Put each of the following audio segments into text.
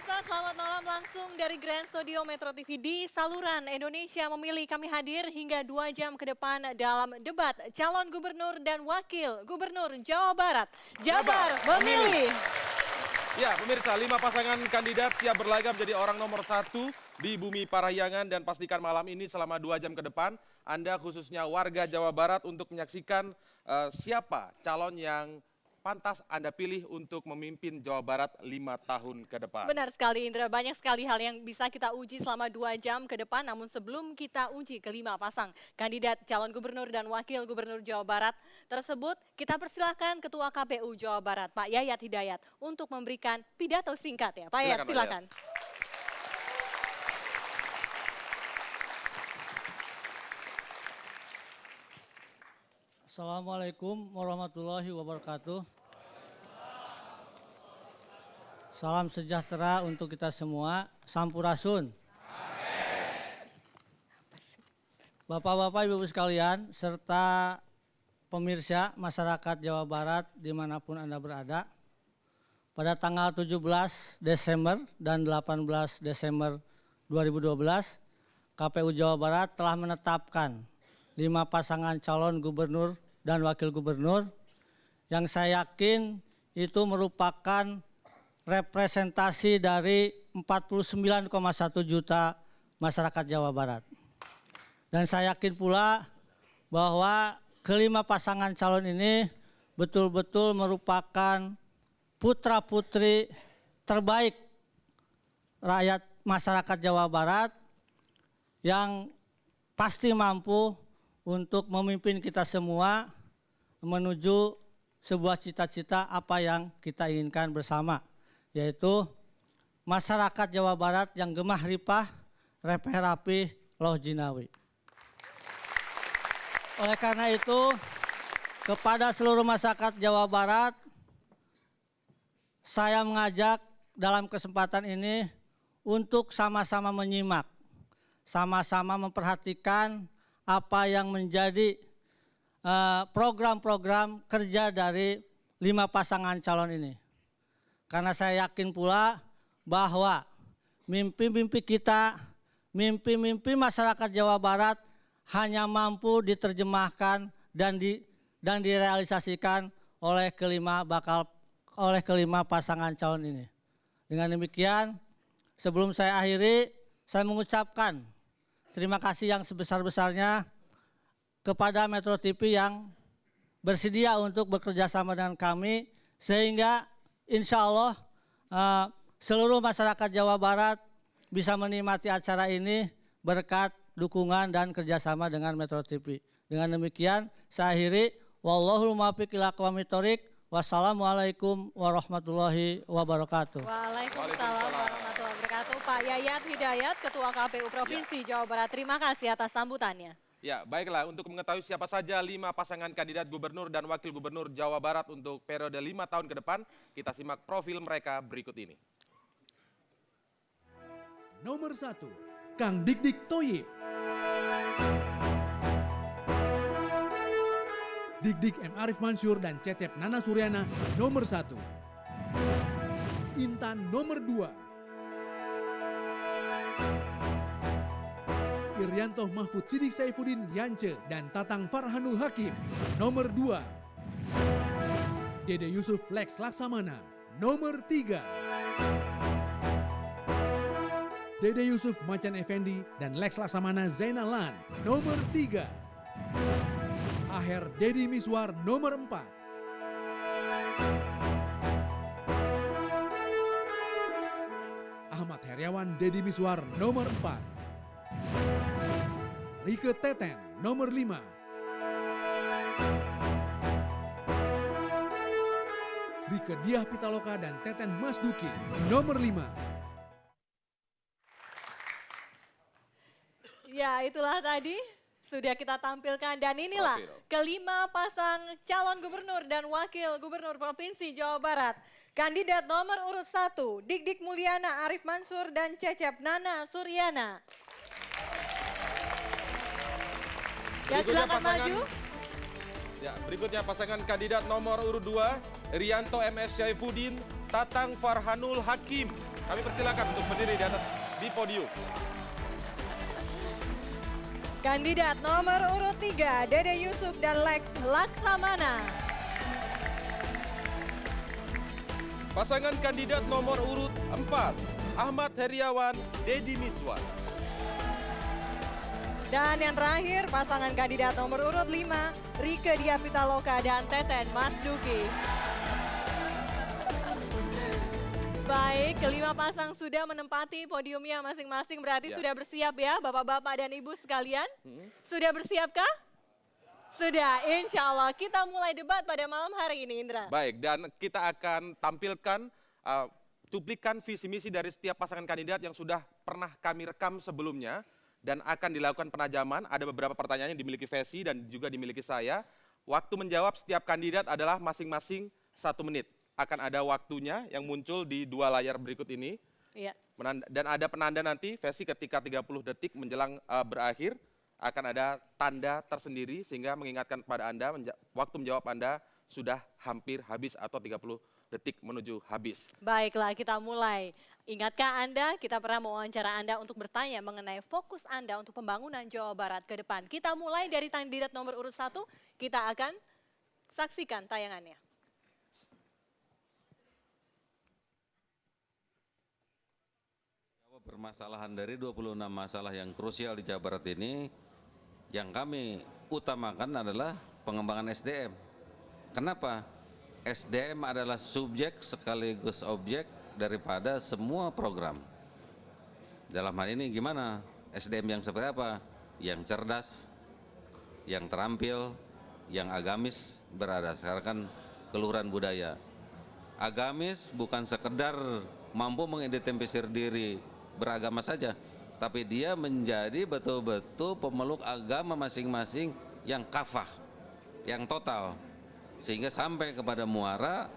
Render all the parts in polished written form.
Pemirsa, selamat malam langsung dari Grand Studio Metro TV di saluran Indonesia Memilih. Kami hadir hingga 2 jam ke depan dalam debat calon gubernur dan wakil gubernur Jawa Barat. Jabar Memilih. Ya, pemirsa, 5 pasangan kandidat siap berlaga menjadi orang nomor 1 di Bumi Parahyangan dan pastikan malam ini selama 2 jam ke depan Anda khususnya warga Jawa Barat untuk menyaksikan siapa calon yang pantas Anda pilih untuk memimpin Jawa Barat 5 tahun ke depan. Benar sekali Indra, banyak sekali hal yang bisa kita uji selama 2 jam ke depan. Namun sebelum kita uji kelima pasang kandidat calon gubernur dan wakil gubernur Jawa Barat tersebut, kita persilahkan Ketua KPU Jawa Barat, Pak Yayat Hidayat, untuk memberikan pidato singkat ya. Pak Yayat, silakan. Assalamualaikum warahmatullahi wabarakatuh. Salam sejahtera untuk kita semua. Sampurasun. Bapak-bapak, ibu-ibu sekalian, serta pemirsa masyarakat Jawa Barat dimanapun Anda berada. Pada tanggal 17 Desember dan 18 Desember 2012, KPU Jawa Barat telah menetapkan 5 pasangan calon gubernur dan wakil gubernur yang saya yakin itu merupakan representasi dari 49,1 juta masyarakat Jawa Barat. Dan saya yakin pula bahwa kelima pasangan calon ini betul-betul merupakan putra-putri terbaik rakyat masyarakat Jawa Barat yang pasti mampu untuk memimpin kita semua menuju sebuah cita-cita apa yang kita inginkan bersama, yaitu masyarakat Jawa Barat yang gemah ripah, repeh rapih, loh jinawi. Oleh karena itu, kepada seluruh masyarakat Jawa Barat, saya mengajak dalam kesempatan ini untuk sama-sama menyimak, sama-sama memperhatikan apa yang menjadi program-program kerja dari 5 pasangan calon ini. Karena saya yakin pula bahwa mimpi-mimpi kita, mimpi-mimpi masyarakat Jawa Barat hanya mampu diterjemahkan dan direalisasikan oleh kelima pasangan calon ini. Dengan demikian, sebelum saya akhiri, saya mengucapkan terima kasih yang sebesar-besarnya kepada Metro TV yang bersedia untuk bekerja sama dengan kami, sehingga insya Allah seluruh masyarakat Jawa Barat bisa menikmati acara ini berkat dukungan dan kerjasama dengan Metro TV. Dengan demikian saya akhiri. Wallahul muwaffiq ila aqwamit thoriq. Wassalamualaikum warahmatullahi wabarakatuh. Waalaikumsalam warahmatullahi wabarakatuh. Pak Yayat Hidayat, Ketua KPU Provinsi Jawa Barat. Terima kasih atas sambutannya. Ya, baiklah, untuk mengetahui siapa saja 5 pasangan kandidat gubernur dan wakil gubernur Jawa Barat untuk periode 5 tahun ke depan, kita simak profil mereka berikut ini. Nomor 1, Kang Dik-Dik Thoyib. Dik-Dik M. Arif Mansur dan Cecep Nana Suryana nomor 1. Intan nomor 2. Irianto Mahfud Sidik Saifuddin Yance dan Tatang Farhanul Hakim nomor 2. Dede Yusuf Lex Laksamana nomor 3. Dede Yusuf Macan Effendi dan Lex Laksamana Zainalan nomor 3. Aher Dedi Miswar nomor 4. Ahmad Heriawan Dedi Miswar nomor 4. Rike Teten nomor 5. Rike Diah Pitaloka dan Teten Masduki nomor 5. Ya, itulah tadi sudah kita tampilkan dan inilah kelima pasang calon gubernur dan wakil gubernur Provinsi Jawa Barat. Kandidat nomor urut 1, Dik-Dik Mulyana Arif Mansur dan Cecep Nana Suryana. Ya, silakan maju. Ya, berikutnya pasangan kandidat nomor urut 2, Irianto MS Saifuddin, Tatang Farhanul Hakim. Kami persilakan untuk berdiri di atas di podium. Kandidat nomor urut 3, Dede Yusuf dan Lex Laksamana. Pasangan kandidat nomor urut 4, Ahmad Heriawan, Deddy Miswar. Dan yang terakhir, pasangan kandidat nomor urut 5, Rike Diah Pitaloka dan Teten Mas Duki. Baik, kelima pasang sudah menempati podiumnya masing-masing, berarti Ya. sudah bersiap ya Bapak-Bapak dan Ibu sekalian? Sudah bersiapkah? Sudah, insya Allah. Kita mulai debat pada malam hari ini, Indra. Baik, dan kita akan tampilkan cuplikan visi misi dari setiap pasangan kandidat yang sudah pernah kami rekam sebelumnya dan akan dilakukan penajaman. Ada beberapa pertanyaan yang dimiliki Vesi dan juga dimiliki saya. Waktu menjawab setiap kandidat adalah masing-masing 1 menit. Akan ada waktunya yang muncul di 2 layar berikut ini. Iya. Dan ada penanda nanti, Vesi, ketika 30 detik menjelang berakhir, akan ada tanda tersendiri sehingga mengingatkan kepada Anda, waktu menjawab Anda sudah hampir habis atau 30 detik menuju habis. Baiklah, kita mulai. Ingatkah Anda, kita pernah mewawancara Anda untuk bertanya mengenai fokus Anda untuk pembangunan Jawa Barat ke depan. Kita mulai dari kandidat nomor urut 1, kita akan saksikan tayangannya. Permasalahan dari 26 masalah yang krusial di Jawa Barat ini, yang kami utamakan adalah pengembangan SDM. Kenapa? SDM adalah subjek sekaligus objek daripada semua program. Dalam hal ini gimana? SDM yang seperti apa? Yang cerdas, yang terampil, yang agamis, berdasarkan keluhuran budaya. Agamis bukan sekedar mampu mengidentifikasi diri beragama saja, tapi dia menjadi betul-betul pemeluk agama masing-masing yang kafah, yang total, sehingga sampai kepada muara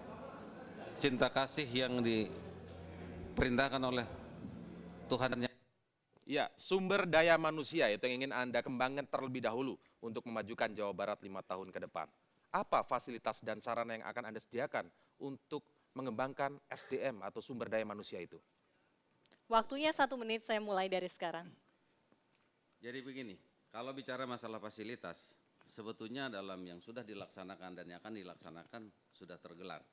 cinta kasih yang diperintahkan oleh Tuhan. Ya, sumber daya manusia itu yang ingin Anda kembangkan terlebih dahulu untuk memajukan Jawa Barat 5 tahun ke depan. Apa fasilitas dan sarana yang akan Anda sediakan untuk mengembangkan SDM atau sumber daya manusia itu? Waktunya 1 menit, saya mulai dari sekarang. Jadi begini, kalau bicara masalah fasilitas, sebetulnya dalam yang sudah dilaksanakan dan yang akan dilaksanakan sudah tergelar.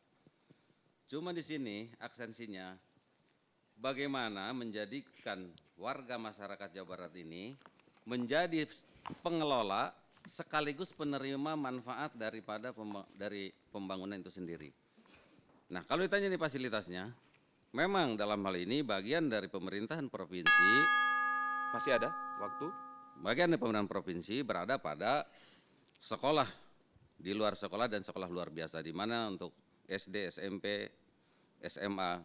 Cuma di sini aksensinya bagaimana menjadikan warga masyarakat Jawa Barat ini menjadi pengelola sekaligus penerima manfaat daripada dari pembangunan itu sendiri. Nah, kalau ditanya nih fasilitasnya, memang dalam hal ini bagian dari pemerintahan provinsi, Masih ada waktu? bagian dari pemerintahan provinsi berada pada sekolah, di luar sekolah dan sekolah luar biasa, di mana untuk SD, SMP, SMA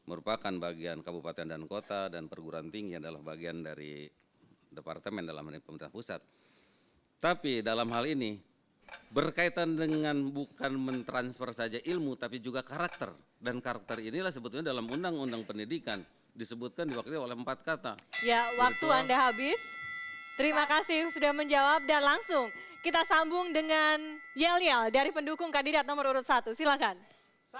merupakan bagian kabupaten dan kota, dan perguruan tinggi adalah bagian dari departemen dalam hal ini pemerintah pusat. Tapi dalam hal ini berkaitan dengan bukan mentransfer saja ilmu, tapi juga karakter. Dan karakter inilah sebetulnya dalam Undang-Undang Pendidikan disebutkan diwakili oleh 4 kata. Ya, waktu Anda habis. Terima kasih sudah menjawab dan langsung kita sambung dengan yel-yel dari pendukung kandidat nomor urut 1. Silakan. 1.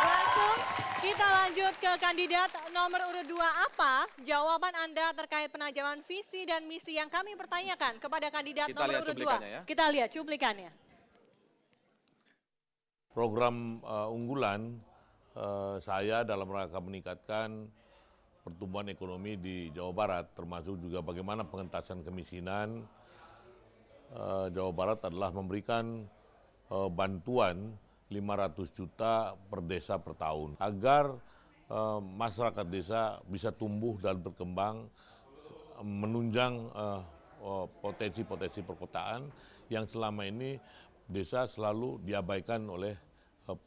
Langsung kita lanjut ke kandidat nomor urut 2. Apa jawaban Anda terkait penajaman visi dan misi yang kami pertanyakan kepada kandidat Kita nomor lihat urut 2? cuplikannya ya. Kita lihat cuplikannya. Program unggulan saya dalam rangka meningkatkan pertumbuhan ekonomi di Jawa Barat, termasuk juga bagaimana pengentasan kemiskinan. Jawa Barat adalah memberikan bantuan 500 juta per desa per tahun agar masyarakat desa bisa tumbuh dan berkembang, menunjang potensi-potensi perkotaan yang selama ini desa selalu diabaikan oleh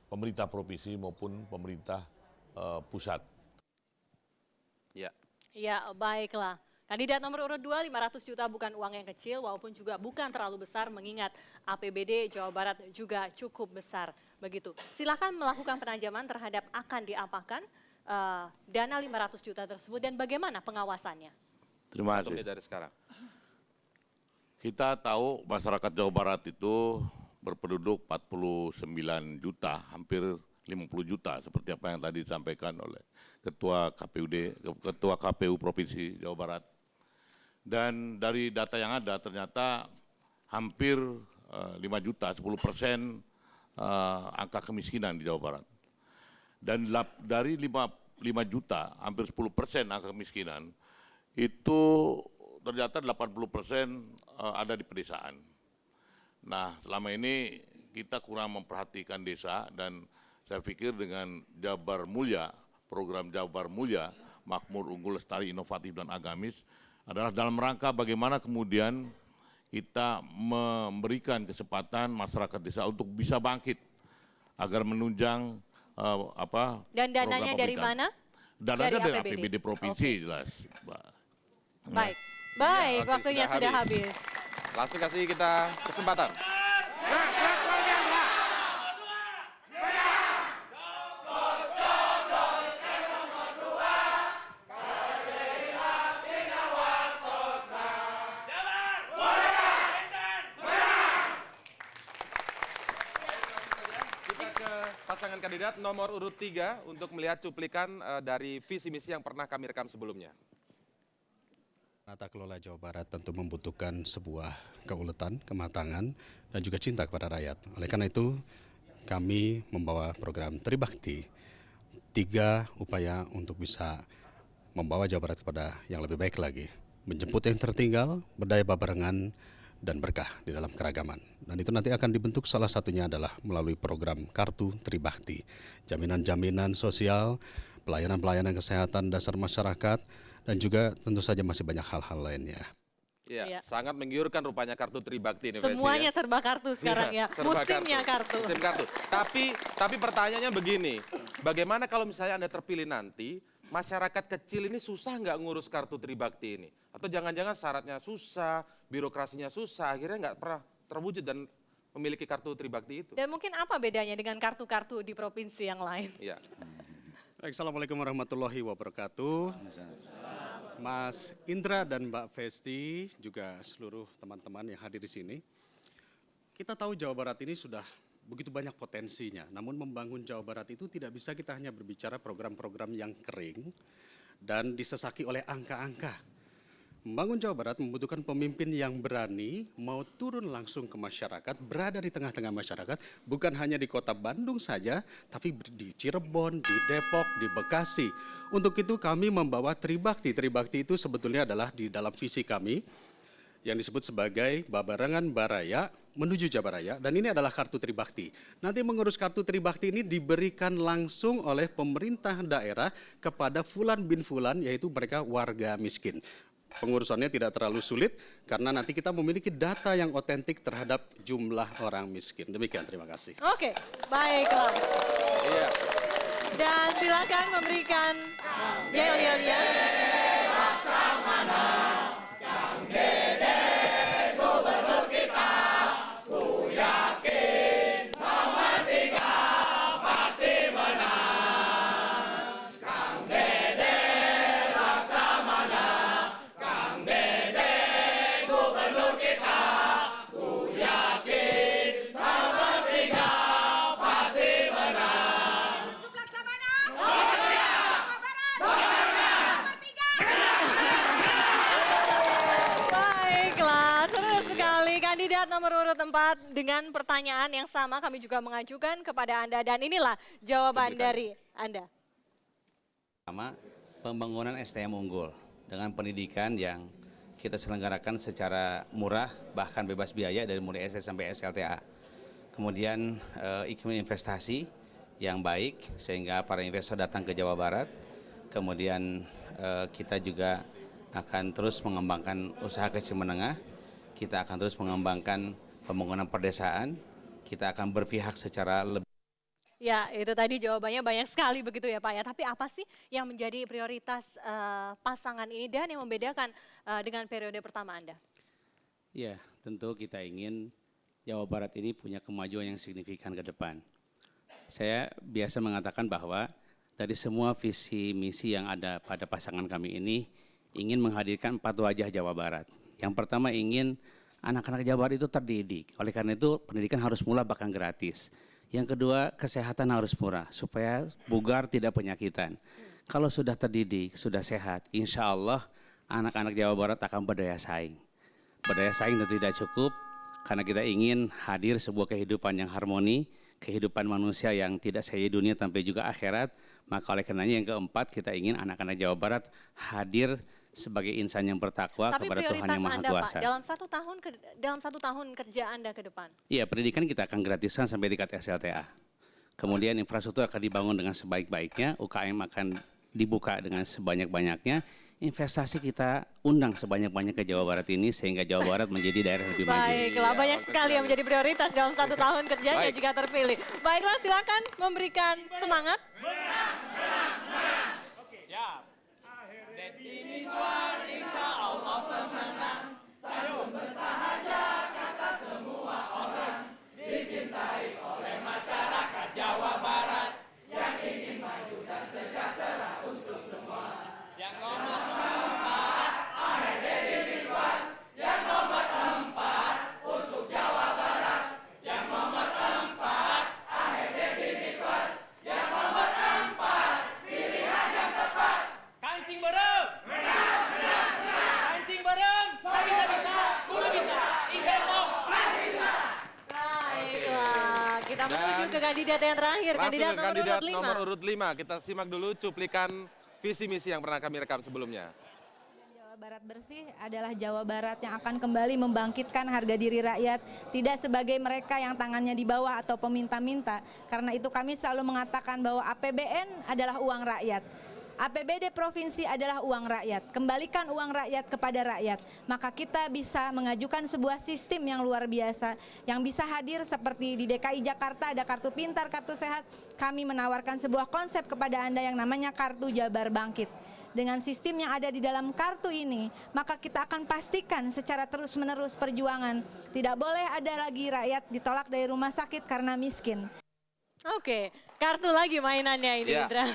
pemerintah provinsi maupun pemerintah pusat. Ya. Ya, baiklah. Kandidat nomor urut 2, 500 juta bukan uang yang kecil, walaupun juga bukan terlalu besar, mengingat APBD Jawa Barat juga cukup besar. Begitu. Silakan melakukan penajaman terhadap akan diapakan dana 500 juta tersebut dan bagaimana pengawasannya. Terima Untuk kasih. dari sekarang. Kita tahu masyarakat Jawa Barat itu berpenduduk 49 juta, hampir 50 juta, seperti apa yang tadi disampaikan oleh Ketua KPU Provinsi Jawa Barat. Dan dari data yang ada ternyata hampir 5 juta, 10% angka kemiskinan di Jawa Barat. Dan dari 5 juta, hampir 10% angka kemiskinan, itu ternyata 80% ada di pedesaan. Nah, selama ini kita kurang memperhatikan desa dan saya pikir dengan Jabar Mulia, program Jabar Mulia, Makmur, Unggul, Lestari, Inovatif, dan Agamis adalah dalam rangka bagaimana kemudian kita memberikan kesempatan masyarakat desa untuk bisa bangkit agar menunjang Dan dananya program dari pemerintahan. mana? Dananya dari APBD. APBD provinsi jelas, Mbak. Baik, baik, oke, waktunya sudah sudah habis. habis. Langsung kasih kita kesempatan. Kita ke pasangan kandidat nomor urut 3 untuk melihat cuplikan dari visi misi yang pernah kami rekam sebelumnya. Tata kelola Jawa Barat tentu membutuhkan sebuah keuletan, kematangan, dan juga cinta kepada rakyat. Oleh karena itu, kami membawa program Tribakti, 3 upaya untuk bisa membawa Jawa Barat kepada yang lebih baik lagi. Menjemput yang tertinggal, berdaya babarengan, dan berkah di dalam keragaman. Dan itu nanti akan dibentuk salah satunya adalah melalui program Kartu Tribakti. Jaminan-jaminan sosial, pelayanan-pelayanan kesehatan dasar masyarakat, dan juga tentu saja masih banyak hal-hal lainnya. Iya. Iya, sangat menggiurkan rupanya kartu Tribakti ini. Fesi, Semuanya ya. serba kartu sekarang Iya, ya. serba Musimnya kartu. Musim kartu. Tapi pertanyaannya begini, bagaimana kalau misalnya Anda terpilih nanti, masyarakat kecil ini susah nggak ngurus kartu Tribakti ini? Atau jangan-jangan syaratnya susah, birokrasinya susah, akhirnya nggak pernah terwujud dan memiliki kartu Tribakti itu? Dan mungkin apa bedanya dengan kartu-kartu di provinsi yang lain? Iya. Baik, Assalamualaikum warahmatullahi wabarakatuh. Mas Indra dan Mbak Festi, juga seluruh teman-teman yang hadir di sini. Kita tahu Jawa Barat ini sudah begitu banyak potensinya, namun membangun Jawa Barat itu tidak bisa kita hanya berbicara program-program yang kering dan disesaki oleh angka-angka. Membangun Jawa Barat membutuhkan pemimpin yang berani, mau turun langsung ke masyarakat, berada di tengah-tengah masyarakat, bukan hanya di kota Bandung saja, tapi di Cirebon, di Depok, di Bekasi. Untuk itu kami membawa Tribakti. Tribakti itu sebetulnya adalah di dalam visi kami, yang disebut sebagai Babarengan Baraya menuju Jabaraya, dan ini adalah kartu Tribakti. Nanti mengurus kartu Tribakti ini diberikan langsung oleh pemerintah daerah kepada Fulan bin Fulan, yaitu mereka warga miskin. Pengurusannya tidak terlalu sulit karena nanti kita memiliki data yang otentik terhadap jumlah orang miskin. Demikian, terima kasih. Oke, baiklah. Iya. Dan silakan memberikan yel. Baiklah, seru sekali. Kandidat nomor urut 4 dengan pertanyaan yang sama kami juga mengajukan kepada Anda. Dan inilah jawaban dari Anda. Pertama, pembangunan SDM unggul dengan pendidikan yang kita selenggarakan secara murah, bahkan bebas biaya dari mulai SD sampai SLTA. Kemudian iklim investasi yang baik sehingga para investor datang ke Jawa Barat. Kemudian kita juga akan terus mengembangkan usaha kecil menengah. Kita akan terus mengembangkan pembangunan perdesaan. Kita akan berpihak secara lebih. Ya, itu tadi jawabannya banyak sekali begitu ya Pak ya. Tapi apa sih yang menjadi prioritas pasangan ini dan yang membedakan dengan periode pertama Anda? Ya, tentu kita ingin Jawa Barat ini punya kemajuan yang signifikan ke depan. Saya biasa mengatakan bahwa dari semua visi misi yang ada pada pasangan kami ini ingin menghadirkan 4 wajah Jawa Barat. Yang pertama ingin anak-anak Jawa Barat itu terdidik. Oleh karena itu pendidikan harus murah bahkan gratis. Yang kedua, kesehatan harus murah supaya bugar tidak penyakitan. Kalau sudah terdidik, sudah sehat, insya Allah anak-anak Jawa Barat akan berdaya saing. Berdaya saing tentu tidak cukup karena kita ingin hadir sebuah kehidupan yang harmoni, kehidupan manusia yang tidak saja dunia tapi juga akhirat. Maka oleh karenanya yang keempat kita ingin anak-anak Jawa Barat hadir sebagai insan yang bertakwa Tapi kepada Tuhan prioritas yang Maha Anda Kuasa. Pak, dalam satu tahun kerja Anda ke depan. Iya, pendidikan kita akan gratiskan sampai tingkat SLTA. Kemudian infrastruktur akan dibangun dengan sebaik-baiknya, UKM akan dibuka dengan sebanyak-banyaknya, investasi kita undang sebanyak-banyak ke Jawa Barat ini sehingga Jawa Barat menjadi daerah yang lebih maju. Baiklah, banyak sekali yang menjadi prioritas dalam satu tahun kerjanya Baik. jika terpilih. Baiklah, silakan memberikan semangat. Kancing bareng. Kancing bareng. Saya bisa, guru bisa. Ingeto pasti bisa. Baiklah, kita menuju Dan ke kandidat yang terakhir, Langsung kandidat ke kandidat nomor nomor urut 5. urut 5. Kita simak dulu cuplikan visi misi yang pernah kami rekam sebelumnya. Jawa Barat bersih adalah Jawa Barat yang akan kembali membangkitkan harga diri rakyat, tidak sebagai mereka yang tangannya di bawah atau peminta-minta. Karena itu kami selalu mengatakan bahwa APBN adalah uang rakyat. APBD provinsi adalah uang rakyat. Kembalikan uang rakyat kepada rakyat. Maka kita bisa mengajukan sebuah sistem yang luar biasa yang bisa hadir seperti di DKI Jakarta ada kartu pintar, kartu sehat. Kami menawarkan sebuah konsep kepada Anda yang namanya kartu Jabar Bangkit. Dengan sistem yang ada di dalam kartu ini, maka kita akan pastikan secara terus-menerus perjuangan. Tidak boleh ada lagi rakyat ditolak dari rumah sakit karena miskin. Oke, kartu lagi mainannya ini, Ya. Indra.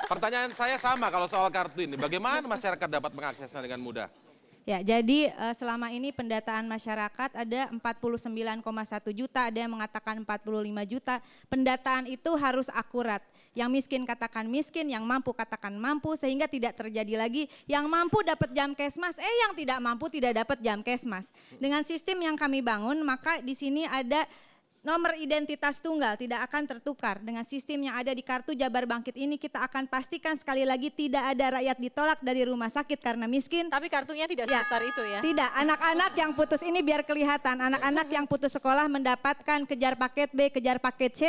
Pertanyaan saya sama kalau soal kartu ini. Bagaimana masyarakat dapat mengaksesnya dengan mudah? Ya, jadi selama ini pendataan masyarakat ada 49,1 juta, ada yang mengatakan 45 juta. Pendataan itu harus akurat. Yang miskin katakan miskin, yang mampu katakan mampu, sehingga tidak terjadi lagi yang mampu dapat Jamkesmas, yang tidak mampu tidak dapat Jamkesmas. Dengan sistem yang kami bangun, maka di sini ada nomor identitas tunggal tidak akan tertukar. Dengan sistem yang ada di kartu Jabar Bangkit ini kita akan pastikan sekali lagi tidak ada rakyat ditolak dari rumah sakit karena miskin. Tapi kartunya tidak sebesar itu ya. Tidak, anak-anak yang putus ini biar kelihatan. Anak-anak yang putus sekolah mendapatkan kejar paket B, kejar paket C,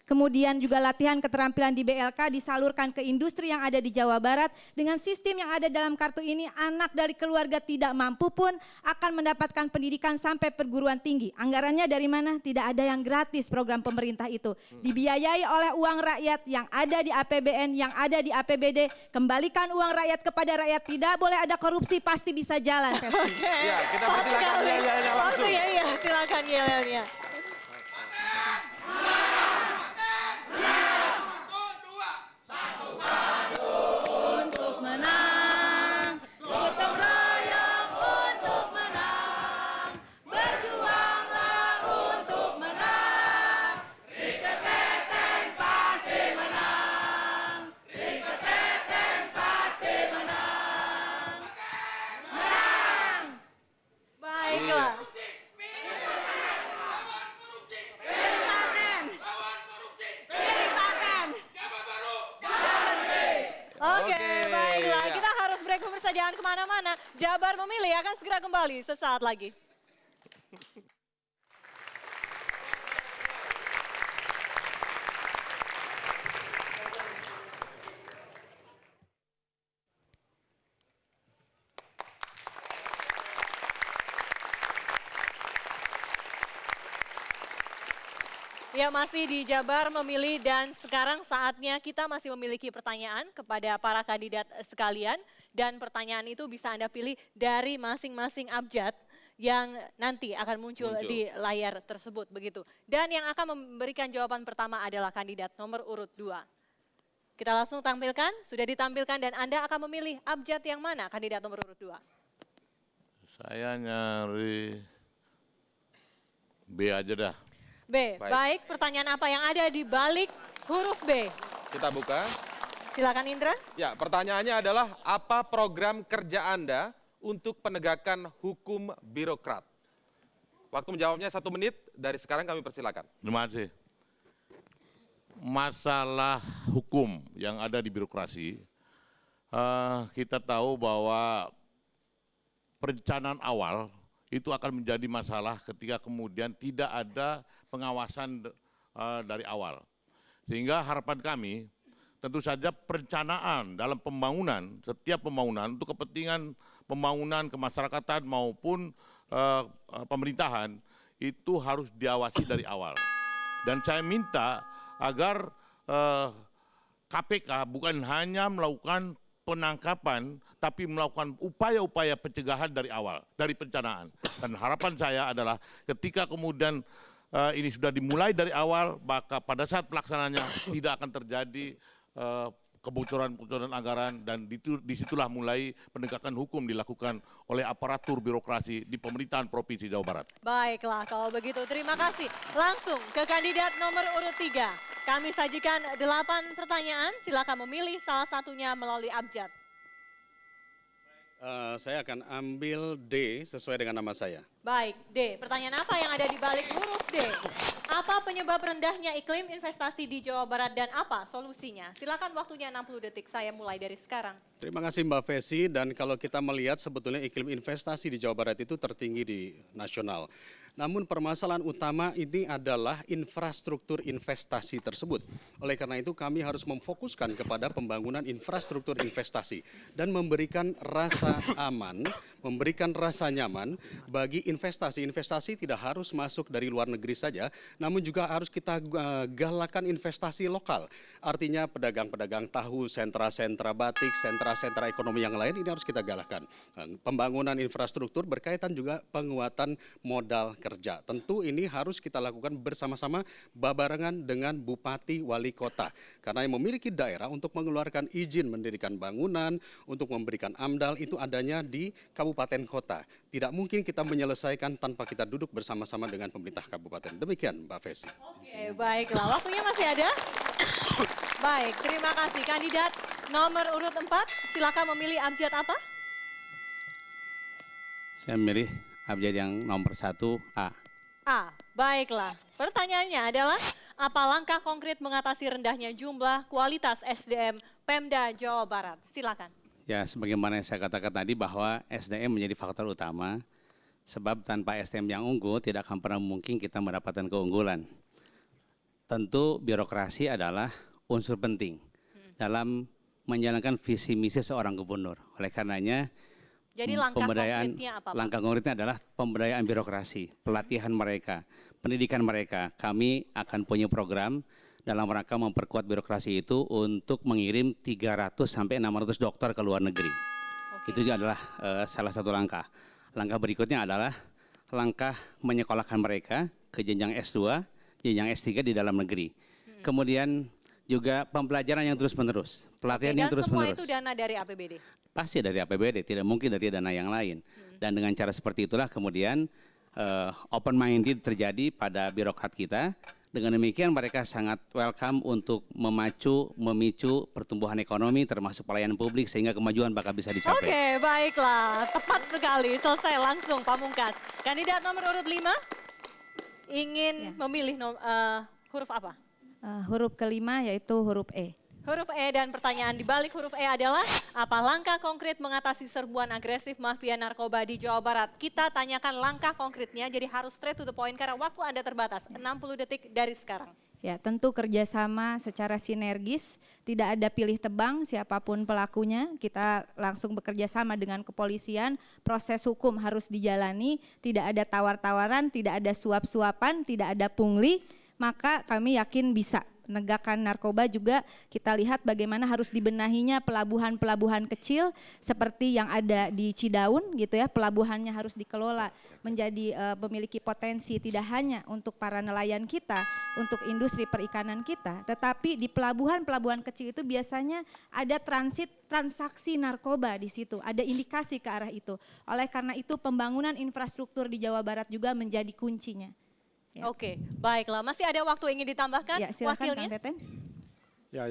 kemudian juga latihan keterampilan di BLK disalurkan ke industri yang ada di Jawa Barat. Dengan sistem yang ada dalam kartu ini, anak dari keluarga tidak mampu pun akan mendapatkan pendidikan sampai perguruan tinggi. Anggarannya dari mana? Tidak ada yang gratis program pemerintah itu. Dibiayai oleh uang rakyat yang ada di APBN, yang ada di APBD. Kembalikan uang rakyat kepada rakyat. Tidak boleh ada korupsi, pasti bisa jalan. Oke. Ya, kita persilakan yel-yelnya langsung. Oke, ya, silakan yel-yelnya. Untuk menang, gotong royong untuk menang, berjuanglah untuk menang, Rike Teten pasti menang, Rike Teten pasti menang, menang. Baiklah. Pilih Paten, pilih Paten. Oke, Oke, baiklah. ya. Kita harus break pemirsa, jangan kemana-mana. Jabar Memilih akan segera kembali sesaat lagi. Ya, masih di Jabar memilih dan sekarang saatnya kita masih memiliki pertanyaan kepada para kandidat sekalian dan pertanyaan itu bisa Anda pilih dari masing-masing abjad yang nanti akan muncul di layar tersebut begitu. Dan yang akan memberikan jawaban pertama adalah kandidat nomor urut 2. Kita langsung tampilkan, sudah ditampilkan dan Anda akan memilih abjad yang mana kandidat nomor urut 2? Saya nyari B aja dah. B, baik. Pertanyaan apa yang ada di balik huruf B? Kita buka. Silakan Indra. Ya, pertanyaannya adalah apa program kerja Anda untuk penegakan hukum birokrat? Waktu menjawabnya 1 menit, dari sekarang kami persilakan. Terima kasih. Masalah hukum yang ada di birokrasi, kita tahu bahwa perencanaan awal itu akan menjadi masalah ketika kemudian tidak ada pengawasan dari awal. Sehingga harapan kami tentu saja perencanaan dalam pembangunan, setiap pembangunan untuk kepentingan pembangunan kemasyarakatan maupun pemerintahan itu harus diawasi dari awal. Dan saya minta agar KPK bukan hanya melakukan penangkapan, tapi melakukan upaya-upaya pencegahan dari awal, dari perencanaan. Dan harapan saya adalah ketika kemudian ini sudah dimulai dari awal, maka pada saat pelaksanaannya tidak akan terjadi kebocoran-kebocoran anggaran dan disitulah mulai penegakan hukum dilakukan oleh aparatur birokrasi di pemerintahan Provinsi Jawa Barat. Baiklah, kalau begitu terima kasih. Langsung ke kandidat nomor urut 3. Kami sajikan 8 pertanyaan, silakan memilih salah satunya melalui abjad. Saya akan ambil D sesuai dengan nama saya. Baik, D. Pertanyaan apa yang ada di balik huruf D? Apa penyebab rendahnya iklim investasi di Jawa Barat dan apa solusinya? Silakan waktunya 60 detik, saya mulai dari sekarang. Terima kasih Mbak Fesi, dan kalau kita melihat sebetulnya iklim investasi di Jawa Barat itu tertinggi di nasional. Namun permasalahan utama ini adalah infrastruktur investasi tersebut. Oleh karena itu kami harus memfokuskan kepada pembangunan infrastruktur investasi dan memberikan rasa aman, memberikan rasa nyaman bagi investasi. Investasi tidak harus masuk dari luar negeri saja, namun juga harus kita galakan investasi lokal. Artinya pedagang-pedagang tahu, sentra-sentra batik, sentra-sentra ekonomi yang lain ini harus kita galakkan. Pembangunan infrastruktur berkaitan juga penguatan modal kerja. Tentu ini harus kita lakukan bersama-sama babarengan dengan Bupati Wali Kota. Karena yang memiliki daerah untuk mengeluarkan izin mendirikan bangunan, untuk memberikan AMDAL itu adanya di kabupaten kota. Tidak mungkin kita menyelesaikan tanpa kita duduk bersama-sama dengan pemerintah kabupaten. Demikian Mbak Fesi. Oke, baiklah. Waktunya masih ada? Baik, terima kasih. Kandidat nomor urut 4, silakan memilih abjad apa? Saya memilih abjad yang nomor 1 A. A, baiklah. Pertanyaannya adalah, apa langkah konkret mengatasi rendahnya jumlah kualitas SDM Pemda Jawa Barat? Silakan. Ya, sebagaimana yang saya katakan tadi bahwa SDM menjadi faktor utama, sebab tanpa SDM yang unggul tidak akan pernah mungkin kita mendapatkan keunggulan. Tentu birokrasi adalah unsur penting dalam menjalankan visi misi seorang gubernur. Oleh karenanya, jadi langkah konkretnya apa, Pak? Langkah konkretnya adalah pemberdayaan birokrasi, pelatihan mereka, pendidikan mereka. Kami akan punya program dalam rangka memperkuat birokrasi itu untuk mengirim 300 sampai 600 dokter ke luar negeri. Itu juga adalah salah satu langkah. Langkah berikutnya adalah langkah menyekolahkan mereka ke jenjang S2, jenjang S3 di dalam negeri. Kemudian juga pembelajaran yang terus-menerus, pelatihan yang terus-menerus. Dan semua itu dana dari APBD? Pasti dari APBD, tidak mungkin dari dana yang lain. Dan dengan cara seperti itulah kemudian open minded terjadi pada birokrat kita. Dengan demikian mereka sangat welcome untuk memicu pertumbuhan ekonomi termasuk pelayanan publik sehingga kemajuan bakal bisa dicapai. Oke, baiklah. Tepat sekali. Selesai langsung Pamungkas. Kandidat nomor urut 5 ingin memilih huruf apa? Huruf kelima yaitu huruf E. Huruf E, dan pertanyaan di balik huruf E adalah, apa langkah konkret mengatasi serbuan agresif mafia narkoba di Jawa Barat? Kita tanyakan langkah konkretnya, jadi harus straight to the point karena waktu Anda terbatas. 60 detik dari sekarang. Ya, tentu kerjasama secara sinergis, tidak ada pilih tebang siapapun pelakunya. Kita langsung bekerja sama dengan kepolisian, proses hukum harus dijalani, tidak ada tawar-tawaran, tidak ada suap-suapan, tidak ada pungli. maka kami yakin bisa. Penegakan narkoba juga kita lihat bagaimana harus dibenahinya pelabuhan-pelabuhan kecil seperti yang ada di Cidaun gitu ya, pelabuhannya harus dikelola menjadi memiliki potensi tidak hanya untuk para nelayan kita, untuk industri perikanan kita, tetapi di pelabuhan-pelabuhan kecil itu biasanya ada transaksi narkoba di situ, ada indikasi ke arah itu. Oleh karena itu pembangunan infrastruktur di Jawa Barat juga menjadi kuncinya. Ya. Oke, baiklah. Masih ada waktu ingin ditambahkan, Ya, silakan wakilnya? Kang Teten. Ya,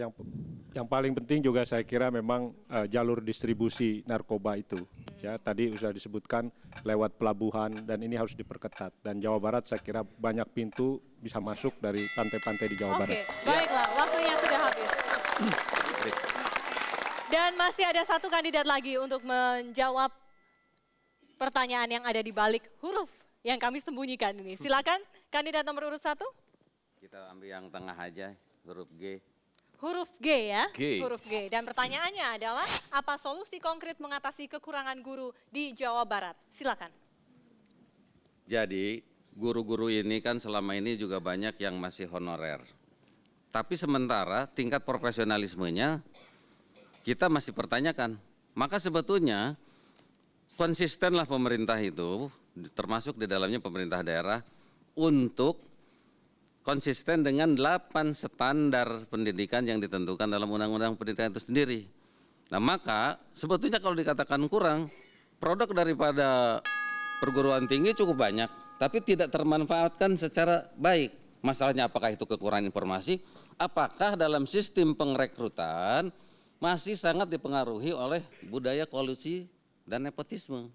yang paling penting juga saya kira memang jalur distribusi narkoba itu. Ya, tadi sudah disebutkan lewat pelabuhan dan ini harus diperketat. Dan Jawa Barat saya kira banyak pintu bisa masuk dari pantai-pantai di Jawa Barat. Oke, baiklah. Waktunya sudah habis. Dan masih ada satu kandidat lagi untuk menjawab pertanyaan yang ada di balik huruf yang kami sembunyikan ini. Silakan kandidat nomor urut 1. Kita ambil yang tengah aja, huruf G. Huruf G ya, G. huruf G. Dan pertanyaannya adalah apa solusi konkret mengatasi kekurangan guru di Jawa Barat? Silakan. Jadi guru-guru ini kan selama ini juga banyak yang masih honorer. Tapi sementara tingkat profesionalismenya kita masih pertanyakan. Maka sebetulnya konsistenlah pemerintah itu, termasuk di dalamnya pemerintah daerah, untuk konsisten dengan 8 standar pendidikan yang ditentukan dalam Undang-Undang Pendidikan itu sendiri. Nah maka sebetulnya kalau dikatakan kurang, produk daripada perguruan tinggi cukup banyak, tapi tidak termanfaatkan secara baik. Masalahnya apakah itu kekurangan informasi, apakah dalam sistem pengrekrutan masih sangat dipengaruhi oleh budaya kolusi dan nepotisme.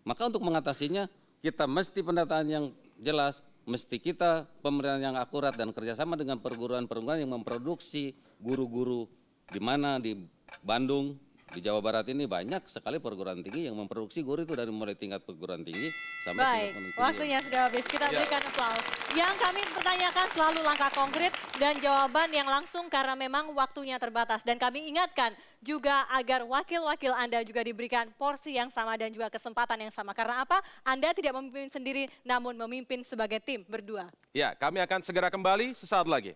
Maka untuk mengatasinya kita mesti pendataan yang jelas, mesti kita pemerintahan yang akurat dan kerjasama dengan perguruan-perguruan yang memproduksi guru-guru, di mana di Bandung, di Jawa Barat ini banyak sekali perguruan tinggi yang memproduksi guru itu dari mulai tingkat perguruan tinggi sampai Baik, tingkat pendidikan. waktunya sudah habis. Kita Ya. berikan aplaus. Yang kami pertanyakan selalu langkah konkret dan jawaban yang langsung karena memang waktunya terbatas. Dan kami ingatkan juga agar wakil-wakil Anda juga diberikan porsi yang sama dan juga kesempatan yang sama. Karena apa? Anda tidak memimpin sendiri namun memimpin sebagai tim berdua. Ya, kami akan segera kembali sesaat lagi.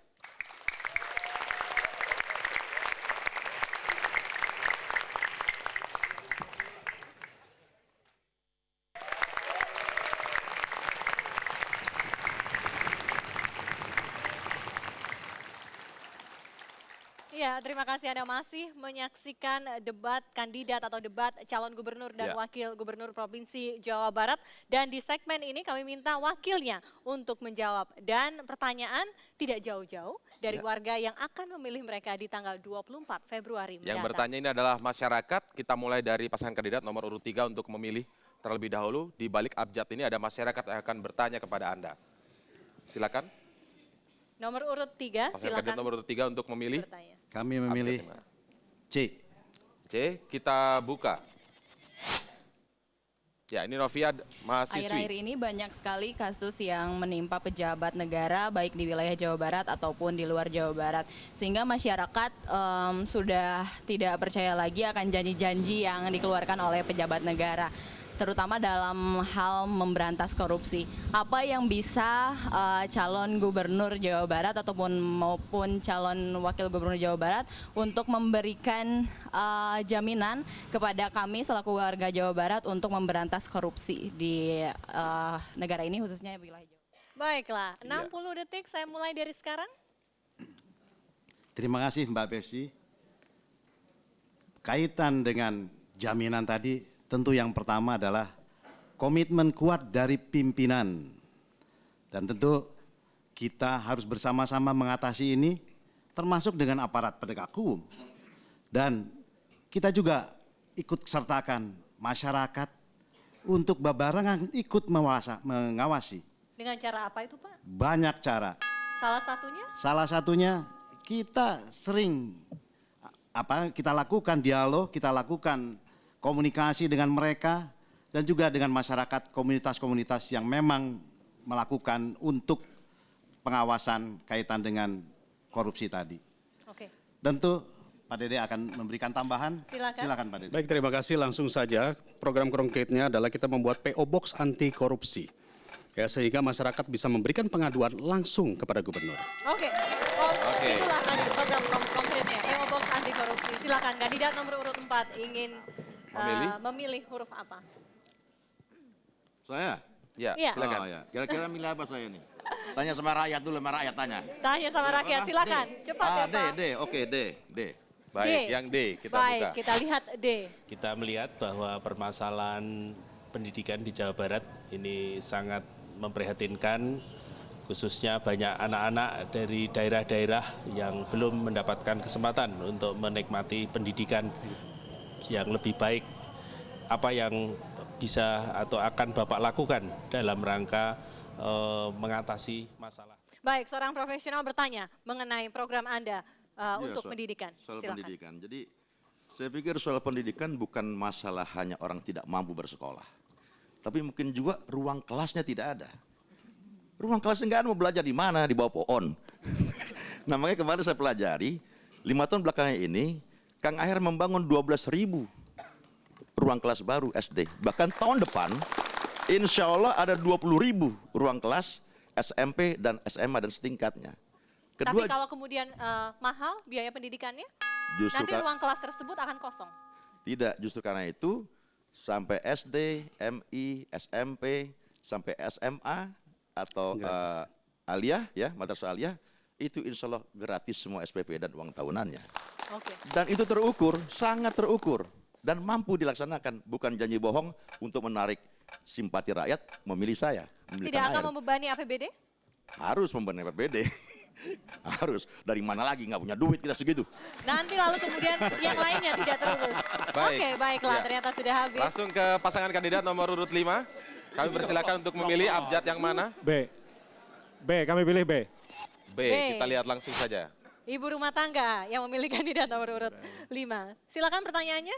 Ya, terima kasih Anda masih menyaksikan debat kandidat atau debat calon gubernur dan Ya. wakil gubernur Provinsi Jawa Barat. Dan di segmen ini kami minta wakilnya untuk menjawab. Dan pertanyaan tidak jauh-jauh dari Ya. warga yang akan memilih mereka di tanggal 24 Februari Yang mendatang. bertanya ini adalah masyarakat. Kita mulai dari pasangan kandidat nomor urut 3 untuk memilih terlebih dahulu. Di balik abjad ini ada masyarakat yang akan bertanya kepada Anda. Silakan. Nomor urut 3, Pasangan kandidat silakan nomor urut 3 untuk memilih. bertanya. Kami memilih Abjad yang mana? C. C, kita buka. Ya, ini Novia, mahasiswi. Akhir-akhir ini banyak sekali kasus yang menimpa pejabat negara baik di wilayah Jawa Barat ataupun di luar Jawa Barat. Sehingga masyarakat sudah tidak percaya lagi akan janji-janji yang dikeluarkan oleh pejabat negara, terutama dalam hal memberantas korupsi. Apa yang bisa calon gubernur Jawa Barat ataupun maupun calon wakil gubernur Jawa Barat untuk memberikan jaminan kepada kami selaku warga Jawa Barat untuk memberantas korupsi di negara ini khususnya wilayah Jawa Barat. Baiklah, Iya. 60 detik saya mulai dari sekarang. Terima kasih Mbak Besi. Kaitan dengan jaminan tadi, tentu yang pertama adalah komitmen kuat dari pimpinan. Dan tentu kita harus bersama-sama mengatasi ini, termasuk dengan aparat penegak hukum. Dan kita juga ikut sertakan masyarakat untuk babarengan ikut mengawasi. Dengan cara apa itu Pak? Banyak cara. Salah satunya? Salah satunya kita sering kita lakukan dialog, kita lakukan komunikasi dengan mereka dan juga dengan masyarakat komunitas-komunitas yang memang melakukan untuk pengawasan kaitan dengan korupsi tadi. Oke. Tentu Pak Dede akan memberikan tambahan. Silakan. Silakan Pak Dede. Baik, terima kasih. Langsung saja, program konkretnya adalah kita membuat PO Box anti korupsi. ya sehingga masyarakat bisa memberikan pengaduan langsung kepada gubernur. Oke. Itulah tadi program konkretnya. EO Box anti korupsi. Silakan kandidat nomor urut 4 ingin memilih huruf apa? Saya? Iya. Silakan. Oh, ya. Kira-kira milih apa saya nih? Tanya sama rakyat dulu, sama rakyat tanya. Tanya sama rakyat, silakan. Cepat ya Pak. D. Oke, D. Baik, yang D kita buka. Baik, kita lihat D. Kita melihat bahwa permasalahan pendidikan di Jawa Barat ini sangat memprihatinkan, khususnya banyak anak-anak dari daerah-daerah yang belum mendapatkan kesempatan untuk menikmati pendidikan yang lebih baik. Apa yang bisa atau akan Bapak lakukan dalam rangka mengatasi masalah? Baik, seorang profesional bertanya mengenai program Anda untuk pendidikan. Soal Silakan. pendidikan. Jadi saya pikir soal pendidikan bukan masalah hanya orang tidak mampu bersekolah. Tapi mungkin juga ruang kelasnya tidak ada. Ruang kelasnya nggak ada, mau belajar di mana, di bawah pohon. Nah makanya kemarin saya pelajari, 5 tahun belakangan ini, Kang Aher membangun 12.000 ruang kelas baru SD. Bahkan tahun depan, insya Allah ada 20.000 ruang kelas SMP dan SMA dan setingkatnya. Tapi kalau kemudian mahal biaya pendidikannya, nanti ruang kelas tersebut akan kosong. Tidak, justru karena itu sampai SD, MI, SMP, sampai SMA atau aliyah ya, madrasah aliyah itu insya Allah gratis semua SPP dan uang tahunannya. Dan itu terukur, sangat terukur dan mampu dilaksanakan, bukan janji bohong untuk menarik simpati rakyat memilih saya. Tidak akan membebani APBD? Harus membebani APBD. Harus, dari mana lagi, nggak punya duit kita segitu. Nanti lalu kemudian yang lainnya tidak terurus. Oke, baiklah, ternyata sudah habis. Langsung ke pasangan kandidat nomor urut 5. Kami persilakan untuk memilih abjad yang mana? B, kami pilih B. B, kita lihat langsung saja. Ibu rumah tangga yang memilih kandidat nomor urut 5. Silakan pertanyaannya.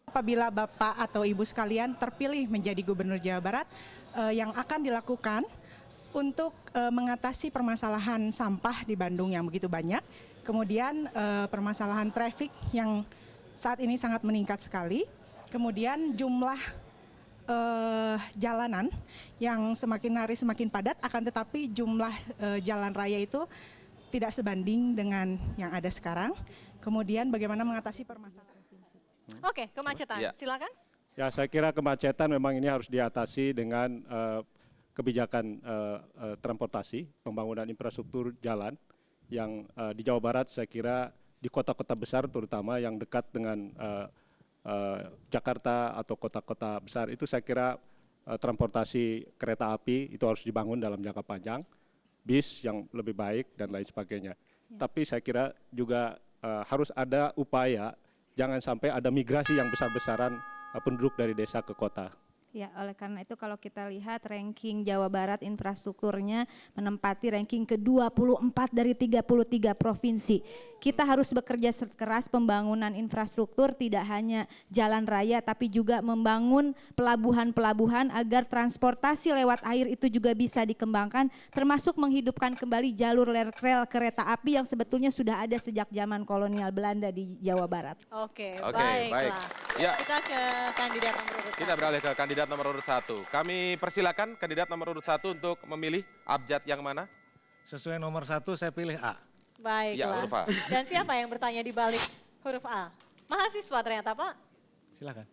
Apabila Bapak atau Ibu sekalian terpilih menjadi Gubernur Jawa Barat, yang akan dilakukan untuk mengatasi permasalahan sampah di Bandung yang begitu banyak, kemudian permasalahan traffic yang saat ini sangat meningkat sekali, kemudian jumlah jalanan yang semakin hari semakin padat, akan tetapi jumlah jalan raya itu tidak sebanding dengan yang ada sekarang, kemudian bagaimana mengatasi permasalahan. Oke, kemacetan, silakan. Ya, saya kira kemacetan memang ini harus diatasi dengan kebijakan transportasi, pembangunan infrastruktur jalan yang di Jawa Barat saya kira di kota-kota besar terutama yang dekat dengan Jakarta atau kota-kota besar itu saya kira transportasi kereta api itu harus dibangun dalam jangka panjang, bis yang lebih baik dan lain sebagainya. Tapi saya kira juga harus ada upaya jangan sampai ada migrasi yang besar-besaran penduduk dari desa ke kota. Ya, oleh karena itu kalau kita lihat ranking Jawa Barat infrastrukturnya menempati ranking ke-24 dari 33 provinsi. Kita harus bekerja keras pembangunan infrastruktur, tidak hanya jalan raya tapi juga membangun pelabuhan-pelabuhan agar transportasi lewat air itu juga bisa dikembangkan, termasuk menghidupkan kembali jalur rel kereta api yang sebetulnya sudah ada sejak zaman kolonial Belanda di Jawa Barat. Oke, baiklah. Ya. Kita ke kandidat nomor urut 1. Kita beralih ke kandidat nomor urut 1. Kami persilakan kandidat nomor urut 1 untuk memilih abjad yang mana? Sesuai nomor 1 saya pilih A. Baiklah. Ya, huruf A. Dan siapa yang bertanya di balik huruf A? Mahasiswa ternyata, Pak. Silakan.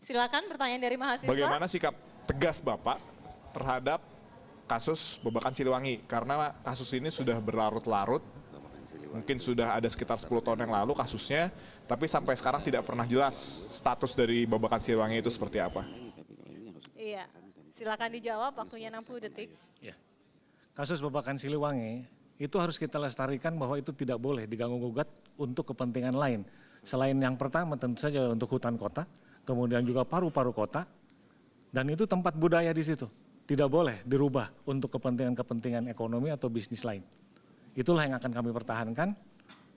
Silakan pertanyaan dari mahasiswa. Bagaimana sikap tegas Bapak terhadap kasus Babakan Siliwangi? Karena kasus ini sudah berlarut-larut, mungkin sudah ada sekitar 10 tahun yang lalu kasusnya, tapi sampai sekarang tidak pernah jelas status dari Babakan Siliwangi itu seperti apa. Iya, silakan dijawab, waktunya 60 detik. Ya. Kasus Babakan Siliwangi itu harus kita lestarikan bahwa itu tidak boleh diganggu-gugat untuk kepentingan lain. Selain yang pertama tentu saja untuk hutan kota, kemudian juga paru-paru kota, dan itu tempat budaya di situ. Tidak boleh dirubah untuk kepentingan-kepentingan ekonomi atau bisnis lain. Itulah yang akan kami pertahankan,